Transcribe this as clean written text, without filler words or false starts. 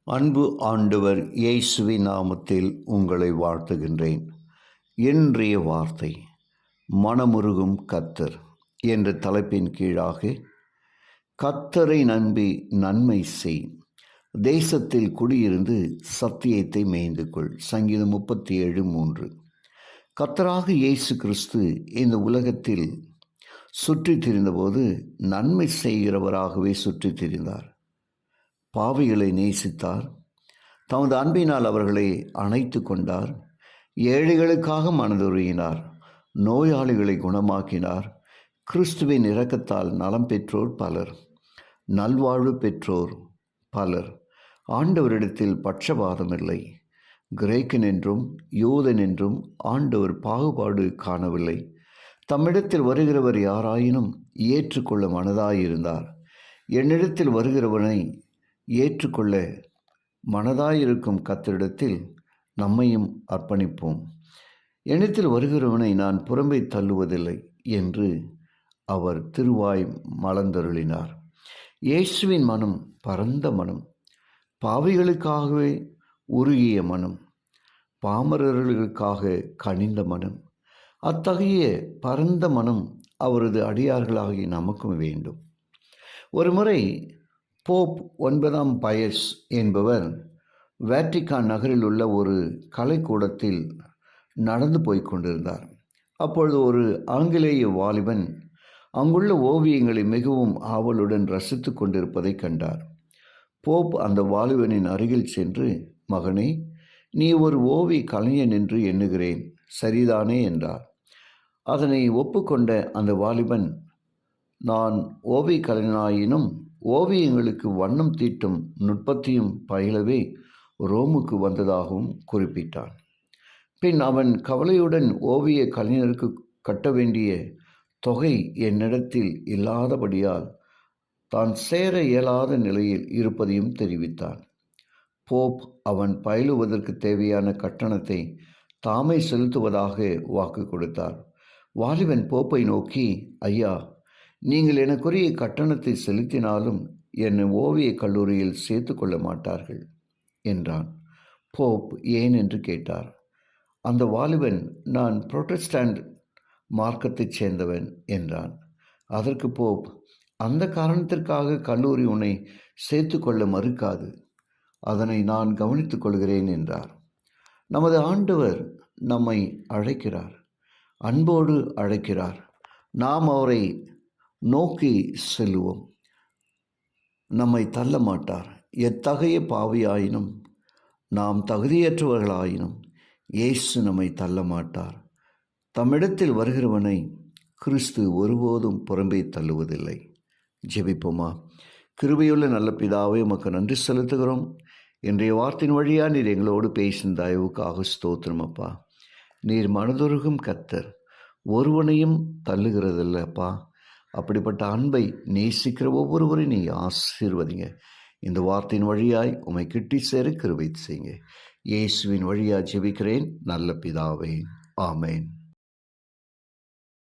அன்பு ஆண்டவர் இயேசுவின் நாமத்தில் உங்களை வாழ்த்துகின்றேன். இன்றைய வார்த்தை மனமுருகும் கர்த்தர் என்ற தலைப்பின் கீழாக, கர்த்தரை நம்பி நன்மை செய், தேசத்தில் குடியிருந்து சத்தியத்தை மேய்ந்து கொள். சங்கீதம் 37:3. கர்த்தராக இயேசு கிறிஸ்து இந்த உலகத்தில் சுற்றித் திரிந்தபோது நன்மை செய்கிறவராகவே சுற்றித் திரிந்தார். பாவிகளை நேசித்தார். தமது அன்பினால் அவர்களை அணைத்து கொண்டார். ஏழைகளுக்காக மனதுருகினார். நோயாளிகளை குணமாக்கினார். கிறிஸ்துவின் இரக்கத்தால் நலம் பெற்றோர் பலர், நல்வாழ்வு பெற்றோர் பலர். ஆண்டவரிடத்தில் பட்சபாதம் இல்லை. கிரேக்கன் என்றும் யூதன் என்றும் ஆண்டவர் பாகுபாடு காணவில்லை. தம்மிடத்தில் வருகிறவர் யாராயினும் ஏற்றுக்கொள்ள மனதாயிருந்தார். என்னிடத்தில் வருகிறவனை ஏற்றுக்கொள்ள மனதாயிருக்கும் கர்த்தரிடத்தில் நம்மையும் அர்ப்பணிப்போம். என்னிடத்தில் வருகிறவனை நான் புறம்பே தள்ளுவதில்லை என்று அவர் திருவாய் மலர்ந்தருளினார். இயேசுவின் மனம் பரந்த மனம், பாவிகளுக்காகவே உருகிய மனம், பாமரர்களுக்காக கனிந்த மனம். அத்தகைய பரந்த மனம் அவரது அடியார்களாகிய நமக்கும் வேண்டும். ஒருமுறை போப் 9ஆம் பயஸ் என்பவர் வேட்டிக்கான் நகரில் உள்ள ஒரு கலைக்கூடத்தில் நடந்து போய் கொண்டிருந்தார். அப்பொழுது ஒரு ஆங்கிலேய வாலிபன் அங்குள்ள ஓவியங்களை மிகவும் ஆவலுடன் ரசித்து கொண்டிருப்பதை கண்டார். போப் அந்த வாலிபனின் அருகில் சென்று, மகனே, நீ ஒரு ஓவிய கலைஞன் என்று எண்ணுகிறேன், சரிதானே என்றார். அதனை ஒப்புக்கொண்ட அந்த வாலிபன், நான் ஓவிய கலைஞனாயினும் ஓவியங்களுக்கு வண்ணம் தீட்டும் நுட்பத்தையும் பயிலவே ரோமுக்கு வந்ததாகவும் குறிப்பிட்டான். பின் அவன் கவலையுடன் ஓவிய கலைஞருக்கு கட்ட வேண்டிய தொகை என்னிடத்தில் இல்லாதபடியால் தான் சேர இயலாத நிலையில் இருப்பதையும் தெரிவித்தான். போப் அவன் பயிலுவதற்கு தேவையான கட்டணத்தை தாமே செலுத்துவதாக வாக்கு கொடுத்தார். வாலிபன் போப்பை நோக்கி, ஐயா, நீங்கள் எனக்குரிய கட்டணத்தை செலுத்தினாலும் என்னை ஓவிய கல்லூரியில் சேர்த்து கொள்ள மாட்டார்கள் என்றான். போப் ஏன் என்று கேட்டார். அந்த வாலிபன், நான் புரோட்டஸ்டன்ட் மார்க்கத்தைச் சேர்ந்தவன் என்றான். அதற்கு போப், அந்த காரணத்திற்காக கல்லூரி உன்னை சேர்த்து கொள்ள மறுக்காது. அதனை நான் கவனித்துக் கொள்கிறேன் என்றார். நமது ஆண்டவர் நம்மை அழைக்கிறார், அன்போடு அழைக்கிறார். நாம் அவரை நோக்கி செல்லுவோம். நம்மை தள்ள மாட்டார். எத்தகைய பாவியாயினும், நாம் தகுதியற்றவர்களாயினும் இயேசு நம்மை தள்ள மாட்டார். தம்மிடத்தில் வருகிறவனை கிறிஸ்து ஒருபோதும் புறம்பே தள்ளுவதில்லை. ஜெபிப்போமா. கிருபையுள்ள நல்ல பிதாவே, உமக்கு நன்றி செலுத்துகிறோம். இன்றைய வார்த்தையின் வழியாக நீர் எங்களோடு பேசும் தயவுக்காக ஸ்தோத்திரம் அப்பா. நீர் மனதுருகும் கர்த்தர், ஒருவனையும் தள்ளுகிறதில்லப்பா. அப்படிப்பட்ட அன்பை நேசிக்கிற ஒவ்வொருவரையும் நீ ஆசீர்வதிங்க. இந்த வார்த்தையின் வழியாய் உம்மை கிட்டி சேர கிருபை செய்யுங்க. இயேசுவின் வழியாக ஜெபிக்கிறேன் நல்ல பிதாவே, ஆமேன்.